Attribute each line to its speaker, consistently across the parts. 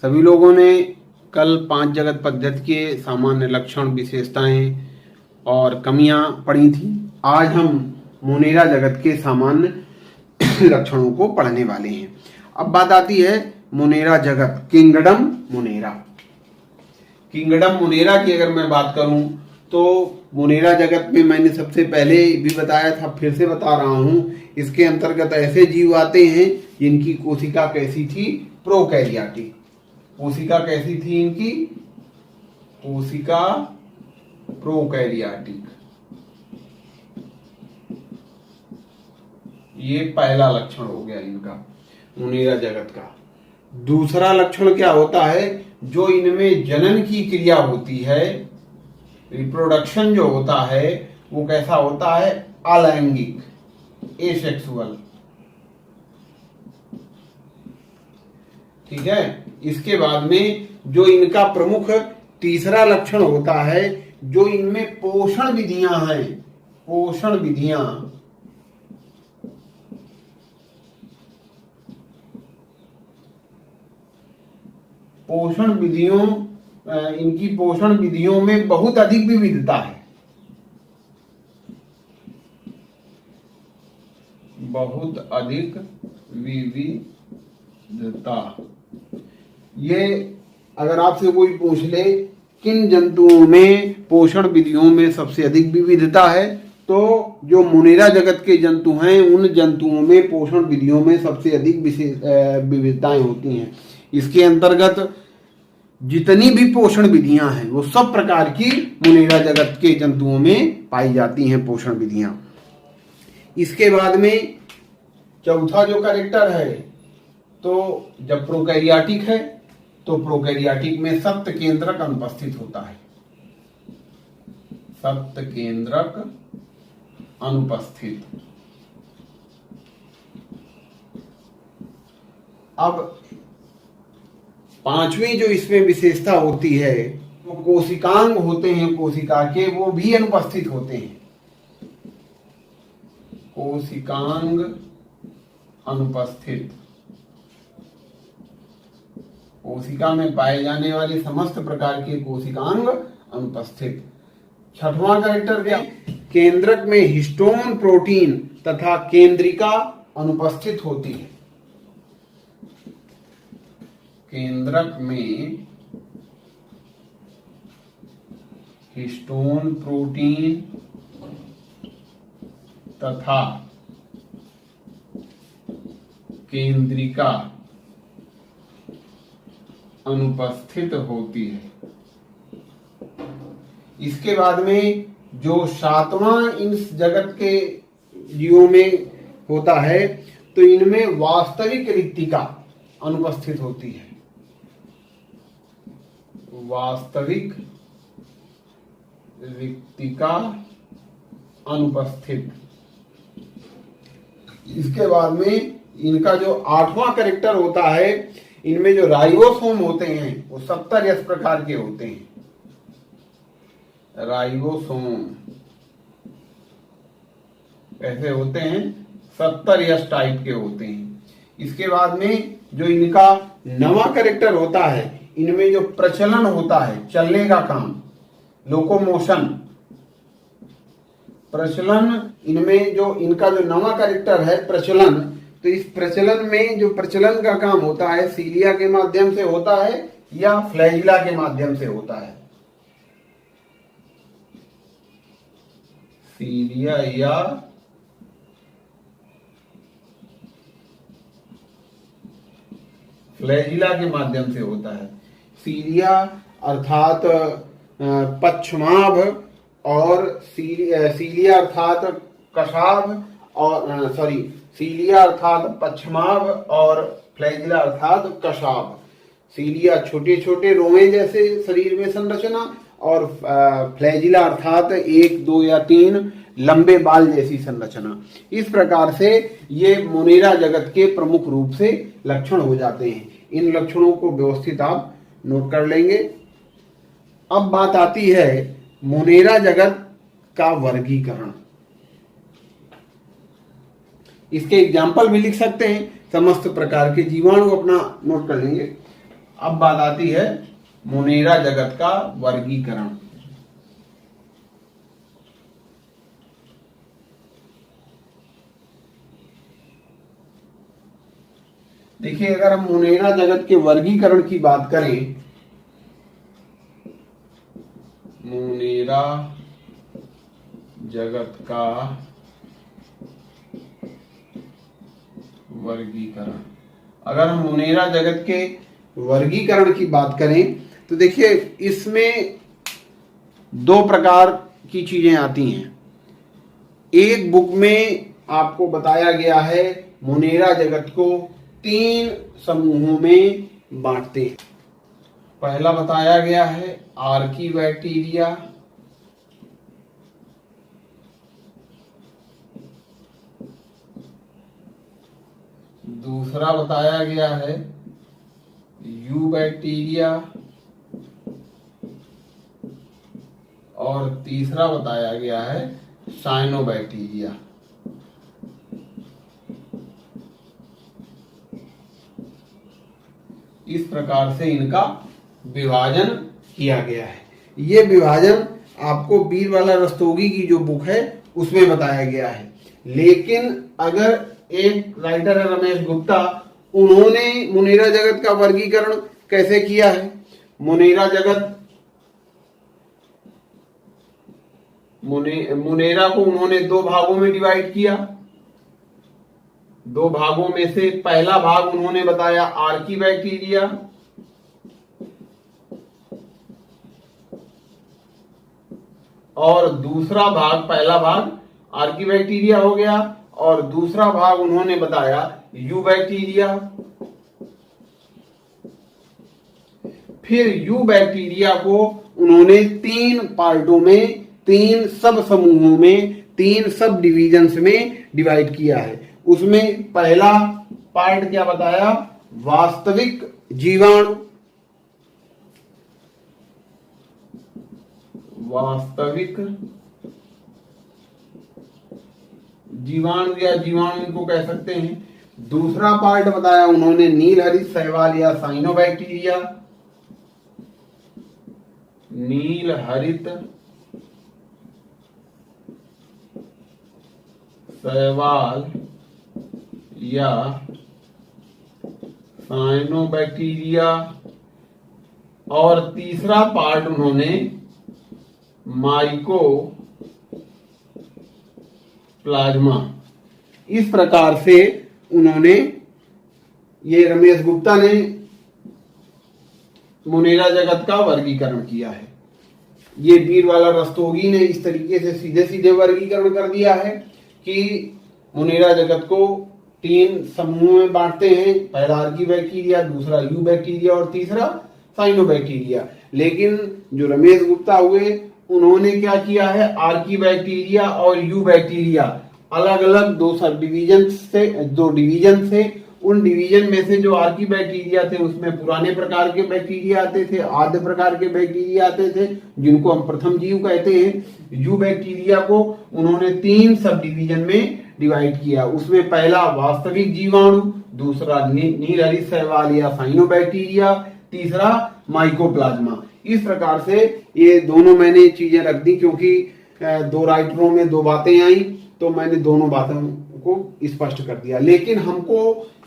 Speaker 1: सभी लोगों ने कल 5 जगत पद्धति के सामान्य लक्षण, विशेषताएं और कमियां पढ़ी थी। आज हम मोनेरा जगत के सामान्य लक्षणों को पढ़ने वाले हैं। अब बात आती है मोनेरा जगत, किंगडम मोनेरा। किंगडम मोनेरा की अगर मैं बात करूं तो मोनेरा जगत में मैंने सबसे पहले भी बताया था, फिर से बता रहा हूं, इसके अंतर्गत ऐसे जीव आते हैं जिनकी कोशिका कैसी थी, प्रोकैरियोटिक। कोशिका कैसी थी इनकी, कोशिका प्रोकैरियोटिक। ये पहला लक्षण हो गया इनका मोनेरा जगत का। दूसरा लक्षण क्या होता है, जो इनमें जनन की क्रिया होती है, रिप्रोडक्शन जो होता है वो कैसा होता है, अलैंगिक, एसेक्सुअल। ठीक है। इसके बाद में जो इनका प्रमुख तीसरा लक्षण होता है, जो इनमें पोषण विधियां हैं, पोषण विधियां, पोषण विधियों, इनकी पोषण विधियों में बहुत अधिक विविधता है, बहुत अधिक विविधता। ये अगर आपसे कोई पूछ ले किन जंतुओं में पोषण विधियों में सबसे अधिक विविधता है, तो जो मोनेरा जगत के जंतु हैं उन जंतुओं में पोषण विधियों में सबसे अधिक विविधताएं होती हैं। इसके अंतर्गत जितनी भी पोषण विधियां हैं वो सब प्रकार की मोनेरा जगत के जंतुओं में पाई जाती हैं पोषण विधियां। इसके बाद में चौथा जो कैरेक्टर है, तो जब प्रोकैरियोटिक है तो प्रोकैरियोटिक में सप्त केंद्रक अनुपस्थित होता है, सप्त केंद्रक अनुपस्थित। अब पांचवी जो इसमें विशेषता होती है, वो कोशिकांग होते हैं कोशिका के, वो भी अनुपस्थित होते हैं, कोशिकांग अनुपस्थित। कोशिका में पाए जाने वाले समस्त प्रकार के कोशिकांग अनुपस्थित। छठवां कैरेक्टर क्या, केंद्रक में हिस्टोन प्रोटीन तथा केंद्रिका अनुपस्थित होती है। केंद्रक में हिस्टोन प्रोटीन तथा केंद्रिका अनुपस्थित होती है। इसके बाद में जो सातवां इस जगत के जीवों में होता है, तो इनमें वास्तविक रिक्तिका अनुपस्थित होती है, वास्तविक रिक्तिका अनुपस्थित। इसके बाद में इनका जो आठवां कैरेक्टर होता है, इनमें जो राइबोसोम होते हैं वो 70 इस प्रकार के होते हैं, राइबोसोम ऐसे होते हैं, 70 इस टाइप के होते हैं। इसके बाद में जो इनका नवा कैरेक्टर होता है, इनमें जो प्रचलन होता है, चलने का काम, लोकोमोशन, प्रचलन, इनमें जो इनका जो नवा कैरेक्टर है प्रचलन, तो इस प्रचलन में जो प्रचलन का काम होता है सीलिया के माध्यम से होता है या फ्लैजिला के माध्यम से होता है, सीलिया या फ्लैजिला के माध्यम से होता है। सीलिया अर्थात पश्चमाभ, और सीलिया अर्थात कशाभ, और सीलिया अर्थात पश्चमाभ और फ्लैजिला अर्थात कशाभ। सीलिया छोटे छोटे रोए जैसे शरीर में संरचना, और फ्लैजिला अर्थात 1, 2 या 3 लंबे बाल जैसी संरचना। इस प्रकार से ये मोनेरा जगत के प्रमुख रूप से लक्षण हो जाते हैं। इन लक्षणों को व्यवस्थित आप नोट कर लेंगे। अब बात आती है मोनेरा जगत का वर्गीकरण। इसके एग्जाम्पल भी लिख सकते हैं, समस्त प्रकार के जीवाणु अपना नोट कर लेंगे। अब बात आती है मोनेरा जगत का वर्गीकरण। देखिए, अगर हम मोनेरा जगत के वर्गीकरण की बात करें, मोनेरा जगत का वर्गीकरण, अगर हम मोनेरा जगत के वर्गीकरण की बात करें तो देखिए, इसमें दो प्रकार की चीजें आती हैं। एक बुक में आपको बताया गया है मोनेरा जगत को 3 समूहों में बांटते हैं। पहला बताया गया है आर्कीबैक्टीरिया, दूसरा बताया गया है यूबैक्टीरिया, और तीसरा बताया गया है साइनोबैक्टीरिया। इस प्रकार से इनका विभाजन किया गया है। ये विभाजन आपको बीरवाला रस्तोगी की जो बुक है उसमें बताया गया है। लेकिन अगर एक राइटर है रमेश गुप्ता, उन्होंने मोनेरा जगत का वर्गीकरण कैसे किया है? मोनेरा जगत, मोनेरा को उन्होंने 2 भागों में डिवाइड किया। 2 भागों में से पहला भाग उन्होंने बताया आर्कीबैक्टीरिया, और दूसरा भाग, पहला भाग आर्कीबैक्टीरिया हो गया, और दूसरा भाग उन्होंने बताया यूबैक्टीरिया। फिर यूबैक्टीरिया को उन्होंने 3 पार्टों में, 3 सब समूहों में, 3 सब डिविजन्स में डिवाइड किया है। उसमें पहला पार्ट क्या बताया? वास्तविक जीवाणु, वास्तविक जीवाणु या जीवाणु इनको कह सकते हैं। दूसरा पार्ट बताया उन्होंने नीलहरित शैवाल या साइनोबैक्टीरिया, नीलहरित शैवाल या साइनोबैक्टीरिया, और तीसरा पार्ट उन्होंने माइको प्लाज्मा। इस प्रकार से उन्होंने, ये रमेश गुप्ता ने मोनेरा जगत का वर्गीकरण किया है। ये बीरवाला रस्तोगी ने इस तरीके से सीधे सीधे वर्गीकरण कर दिया है कि मोनेरा जगत को 3 समूहों में बांटते हैं। पहला आर्कीबैक्टीरिया, दूसरा यूबैक्टीरिया और तीसरा साइनोबैक्टीरिया। लेकिन जो रमेश गुप्ता हुए, उन्होंने क्या किया है? आर्कीबैक्टीरिया और यूबैक्टीरिया अलग अलग 2 सब डिवीजन से, 2 डिवीजन से, उन डिवीजन में से जो आर्कीबैक्टीरिया थे उसमें पुराने प्रकार के बैक्टीरिया आते थे, आद्य प्रकार के बैक्टीरिया आते थे जिनको हम प्रथम जीव कहते हैं। यूबैक्टीरिया को उन्होंने 3 सब डिवीजन में डिवाइड किया। उसमें पहला वास्तविक जीवाणु, दूसरा नीलहरित शैवाल या साइनोबैक्टीरिया, तीसरा माइकोप्लाज्मा। इस प्रकार से ये दोनों मैंने चीजें रख दी, क्योंकि 2 राइटरों में 2 बातें आई तो मैंने दोनों बातों को स्पष्ट कर दिया। लेकिन हमको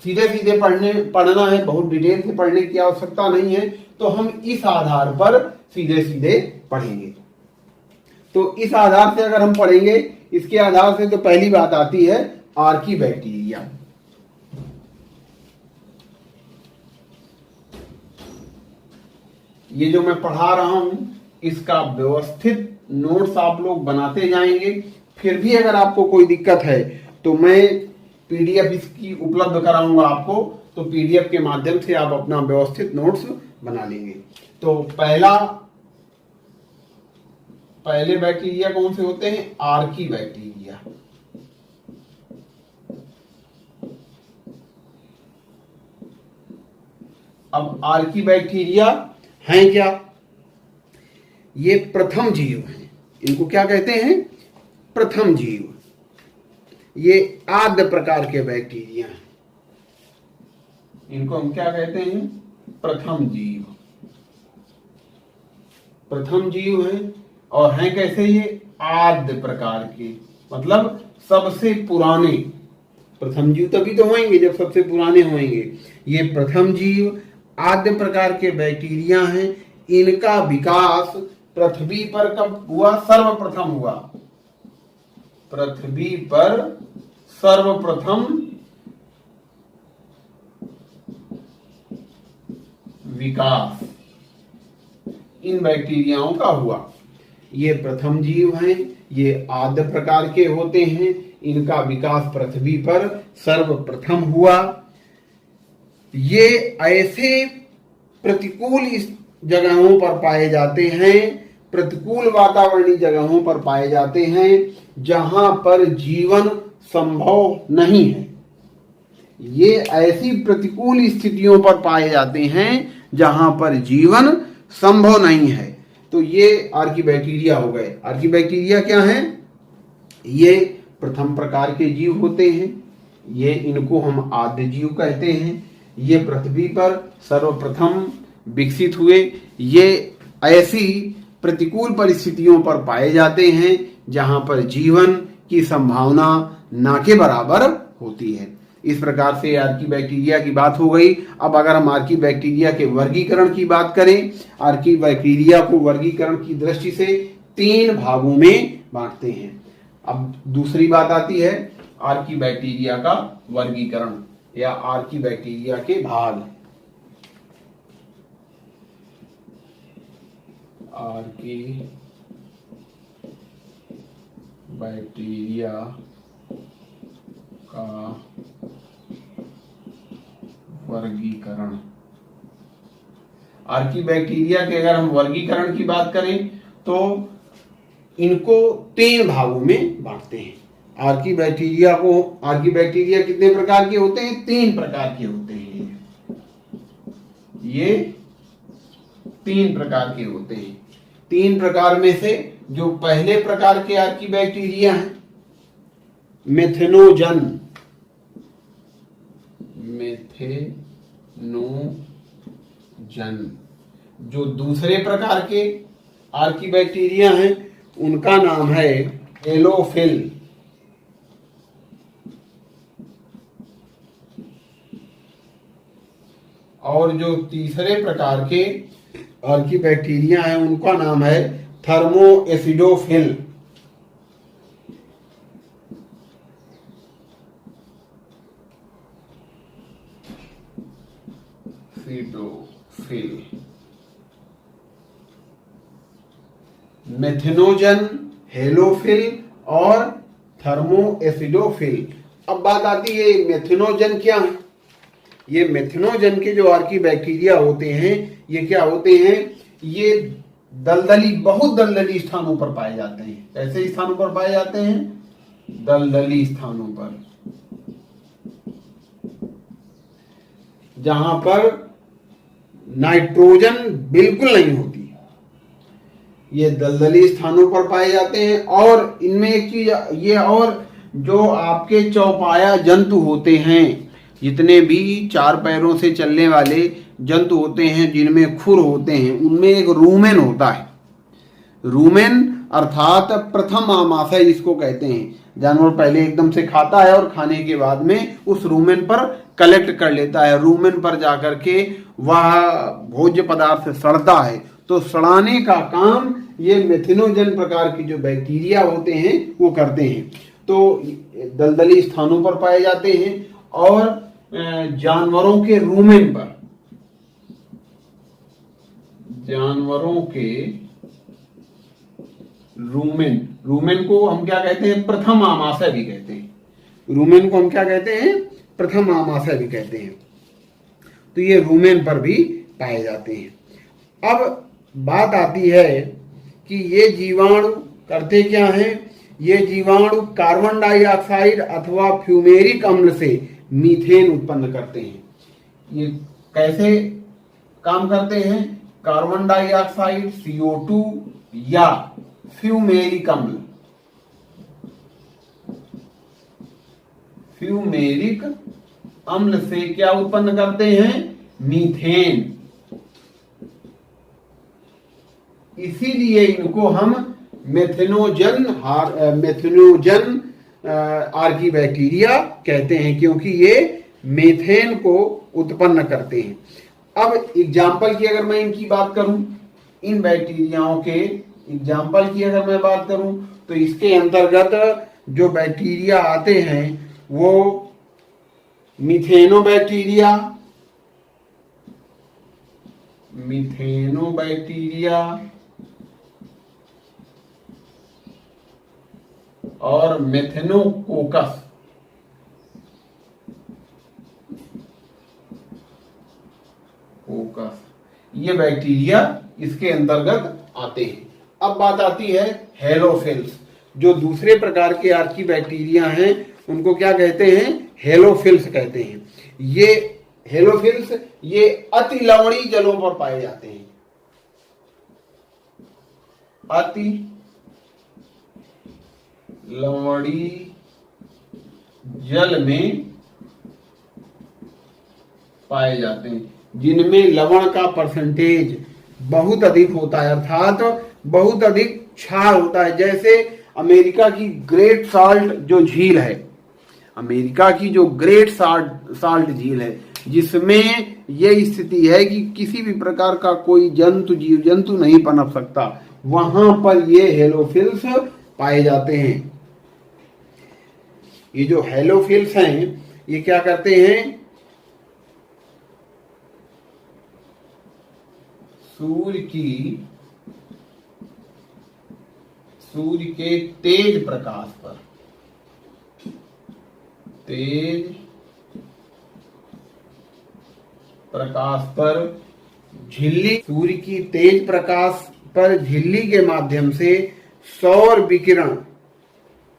Speaker 1: सीधे सीधे पढ़ना है, बहुत डिटेल से पढ़ने की आवश्यकता नहीं है, तो हम इस आधार पर सीधे सीधे पढ़ेंगे। तो इस आधार से अगर हम पढ़ेंगे, इसके आधार से तो पहली बात आती है आर्कीबैक्टीरिया। ये जो मैं पढ़ा रहा हूं, इसका व्यवस्थित नोट्स आप लोग बनाते जाएंगे। फिर भी अगर आपको कोई दिक्कत है तो मैं पीडीएफ इसकी उपलब्ध कराऊंगा आपको, तो पीडीएफ के माध्यम से आप अपना व्यवस्थित नोट्स बना लेंगे। तो पहले बैक्टीरिया कौन से होते हैं? आर्कीबैक्टीरिया। अब आर्कीबैक्टीरिया हैं क्या? ये प्रथम जीव हैं। इनको क्या कहते हैं? प्रथम जीव। ये आद्य प्रकार के बैक्टीरिया हैं। इनको हम क्या कहते हैं? प्रथम जीव, प्रथम जीव हैं और हैं कैसे ये आद्य प्रकार के, मतलब सबसे पुराने। प्रथम जीव तभी तो होंगे जब सबसे पुराने होंगे। ये प्रथम जीव आद्य प्रकार के बैक्टीरिया हैं। इनका विकास पृथ्वी पर कब हुआ? सर्वप्रथम हुआ पृथ्वी पर सर्वप्रथम विकास इन बैक्टीरियाओं का हुआ। ये प्रथम जीव हैं, ये आद्य प्रकार के होते हैं। इनका विकास पृथ्वी पर सर्वप्रथम हुआ। ये ऐसे प्रतिकूल जगहों पर पाए जाते हैं, प्रतिकूल वातावरणीय जगहों पर पाए जाते हैं जहां पर जीवन संभव नहीं है। ये ऐसी प्रतिकूल स्थितियों पर पाए जाते हैं जहां पर जीवन संभव नहीं है। तो ये आर्कीबैक्टीरिया हो गए। आर्कीबैक्टीरिया क्या हैं? ये प्रथम प्रकार के जीव होते हैं। ये इनको हम आद्य जीव कहते हैं। ये पृथ्वी पर सर्वप्रथम विकसित हुए। ये ऐसी प्रतिकूल परिस्थितियों पर पाए जाते हैं जहां पर जीवन की संभावना ना के बराबर होती है। इस प्रकार से आर्कीबैक्टीरिया की बात हो गई। अब अगर हम आर्कीबैक्टीरिया के वर्गीकरण की बात करें, आर्कीबैक्टीरिया को वर्गीकरण की दृष्टि से 3 भागों में बांटते हैं। अब दूसरी बात आती है आर्कीबैक्टीरिया का वर्गीकरण या आर्कीबैक्टीरिया के भाग। आर्कीबैक्टीरिया का वर्गीकरण। आर्कीबैक्टीरिया के अगर हम वर्गीकरण की बात करें तो इनको 3 भागों में बांटते हैं। आर्कीबैक्टीरिया कितने प्रकार के होते हैं? 3 प्रकार के होते हैं। ये 3 प्रकार के होते हैं। 3 प्रकार में से जो पहले प्रकार के आर्कीबैक्टीरिया हैं, मेथेनोजन, जो दूसरे प्रकार के आर्कीबैक्टीरिया हैं उनका नाम है हेलोफिल। और जो तीसरे प्रकार के आर्कीबैक्टीरिया हैं उनका नाम है थर्मोएसिडोफिल। मेथेनोजन, हेलोफिल और थर्मोएसिडोफिल। अब बात आती है मेथेनोजन क्या है? ये मेथेनोजन के जो आर्कीबैक्टीरिया होते हैं ये क्या होते हैं? ये बहुत दलदली स्थानों पर पाए जाते हैं। कैसे स्थानों पर पाए जाते हैं? दलदली स्थानों पर, जहां पर नाइट्रोजन बिल्कुल नहीं होती। ये दलदली स्थानों पर पाए जाते हैं। और इनमें एक चीज ये, और जो आपके चौपाया जंतु होते हैं, जितने भी 4 पैरों से चलने वाले जंतु होते हैं जिनमें खुर होते हैं, उनमें एक रूमेन होता है। रूमेन अर्थात प्रथम आमाशय जिसको कहते हैं। जानवर पहले एकदम से खाता है और खाने के बाद में उस रूमेन पर कलेक्ट कर लेता है। रूमेन पर जाकर के वह भोज्य पदार्थ सड़ता है। तो सड़ाने का काम ये मेथेनोजन प्रकार की जो बैक्टीरिया होते हैं वो करते हैं। तो दलदली स्थानों पर पाए जाते हैं और जानवरों के रूमेन पर, जानवरों के रूमेन को हम क्या कहते हैं? प्रथम आमाशय भी कहते हैं। रूमेन को हम क्या कहते हैं? प्रथम आमाशय भी कहते हैं। तो ये रूमेन पर भी पाए जाते हैं। अब बात आती है कि ये जीवाणु करते क्या हैं? ये जीवाणु कार्बन डाइऑक्साइड अथवा फ्यूमेरिक अम्ल से मीथेन उत्पन्न करते हैं। ये कैसे काम करते हैं? कार्बन डाइऑक्साइड CO2 या फ्यूमेरिक अम्ल, फ्यूमेरिक अम्ल से क्या उत्पन्न करते हैं? मीथेन। इसीलिए इनको हम मेथनोजन आर्कीबैक्टीरिया कहते हैं, क्योंकि ये मेथेन को उत्पन्न करते हैं। अब एग्जाम्पल की अगर मैं इनकी बात करूं, इन बैक्टीरियाओं के एग्जाम्पल की अगर मैं बात करूं, तो इसके अंतर्गत जो बैक्टीरिया आते हैं वो मिथेनोबैक्टीरिया और मेथेनोकोकस। ये बैक्टीरिया इसके अंतर्गत आते हैं। अब बात आती है हेलोफिल्स। जो दूसरे प्रकार के आर्की बैक्टीरिया हैं उनको क्या कहते हैं? हेलोफिल्स कहते हैं। ये हेलोफिल्स ये अति लवणीय जलों पर पाए जाते हैं। अति लवणीय जल में पाए जाते हैं, जिनमें लवण का परसेंटेज बहुत अधिक होता है, अर्थात बहुत अधिक क्षार होता है। जैसे अमेरिका की ग्रेट साल्ट जो झील है, अमेरिका की जो ग्रेट साल्ट झील है, जिसमें यह स्थिति है कि किसी भी प्रकार का कोई जीव जंतु नहीं पनप सकता, वहां पर ये हेलोफिल्स पाए जाते हैं। ये जो हेलोफिल्स हैं ये क्या करते हैं? सूर्य के तेज प्रकाश पर झिल्ली, सूर्य की तेज प्रकाश पर झिल्ली के माध्यम से सौर विकिरण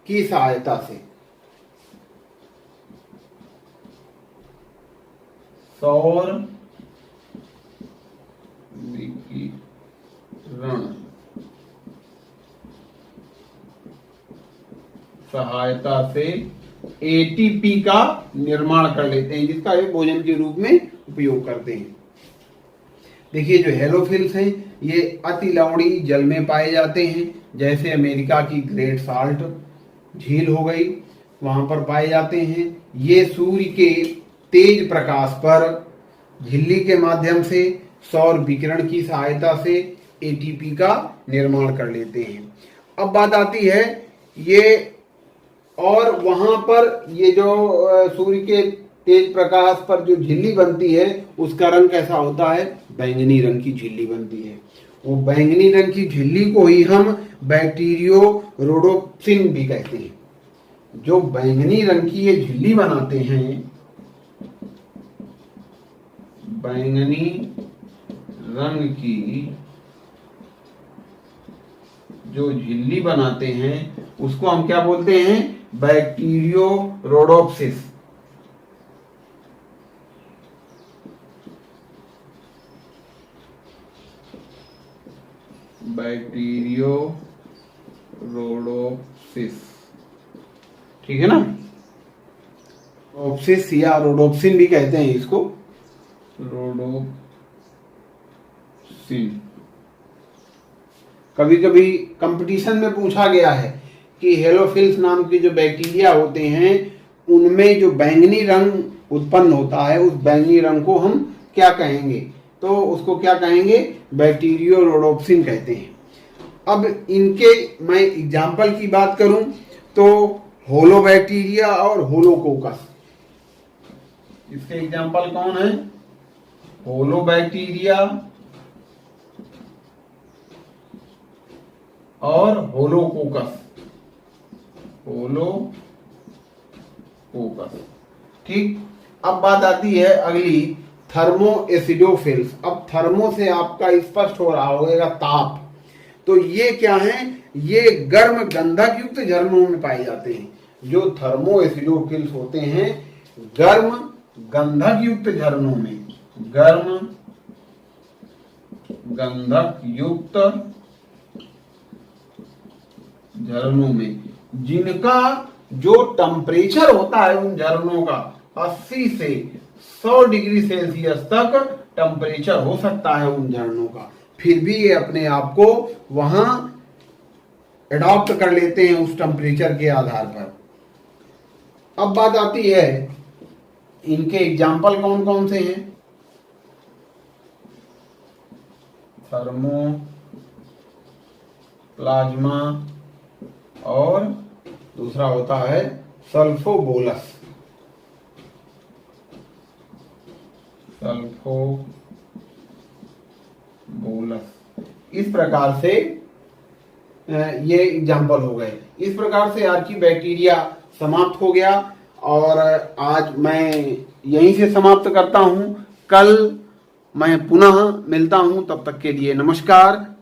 Speaker 1: की सहायता से एटीपी का निर्माण कर लेते हैं, जिसका ये भोजन के रूप में उपयोग करते हैं। देखिए, जो हेलोफिल्स हैं ये अति लवणीय जल में पाए जाते हैं, जैसे अमेरिका की ग्रेट साल्ट झील हो गई, वहां पर पाए जाते हैं। ये सूर्य के तेज प्रकाश पर झिल्ली के माध्यम से सौर विकिरण की सहायता से एटीपी का निर्माण कर लेते हैं। अब बात आती है ये, और वहां पर ये जो सूर्य के तेज प्रकाश पर जो झिल्ली बनती है उसका रंग कैसा होता है? बैंगनी रंग की झिल्ली बनती है। वो बैंगनी रंग की झिल्ली को ही हम बैक्टीरियो रोडोप्सिन भी कहते हैं। जो बैंगनी रंग की ये झिल्ली बनाते हैं, बैंगनी रंग की जो झिल्ली बनाते हैं उसको हम क्या बोलते हैं? बैक्टीरियो रोडोप्सिस। बैक्टीरियो रोडोप्सिस, ठीक है ना? रोडोप्सिस या रोडोप्सिन भी कहते हैं इसको, रोडोप्सिन। कभी कभी कंपटीशन में पूछा गया है कि हेलोफिल्स नाम के जो बैक्टीरिया होते हैं उनमें जो बैंगनी रंग उत्पन्न होता है, उस बैंगनी रंग को हम क्या कहेंगे? तो उसको क्या कहेंगे? बैक्टीरियो रोडोप्सिन कहते हैं। अब इनके मैं एग्जाम्पल की बात करूं तो होलोबैक्टीरिया और होलोकोकस। इसके एग्जाम्पल कौन है? होलोबैक्टीरिया और होलोकोकस। ठीक। अब बात आती है अगली, थर्मो एसिडोफिल्स। अब थर्मो से आपका स्पष्ट हो रहा होगा ताप, तो ये क्या है? ये गर्म गंधक युक्त झरनों में पाए जाते हैं। जो थर्मो एसिडोफिल्स होते हैं गर्म गंधक युक्त झरनों में, गर्म गंधक युक्त झरनों में, जिनका जो टेम्परेचर होता है उन झरनों का 80 से 100 डिग्री सेल्सियस तक टेम्परेचर हो सकता है उन झरनों का। फिर भी ये अपने आप को वहां एडॉप्ट कर लेते हैं उस टेम्परेचर के आधार पर। अब बात आती है इनके एग्जाम्पल कौन कौन से हैं। थर्मो प्लाज्मा और दूसरा होता है सल्फोबोलस। इस प्रकार से ये एग्जाम्पल हो गए। इस प्रकार से आर्कीबैक्टीरिया समाप्त हो गया और आज मैं यहीं से समाप्त करता हूं। कल मैं पुनः मिलता हूं, तब तक के लिए नमस्कार।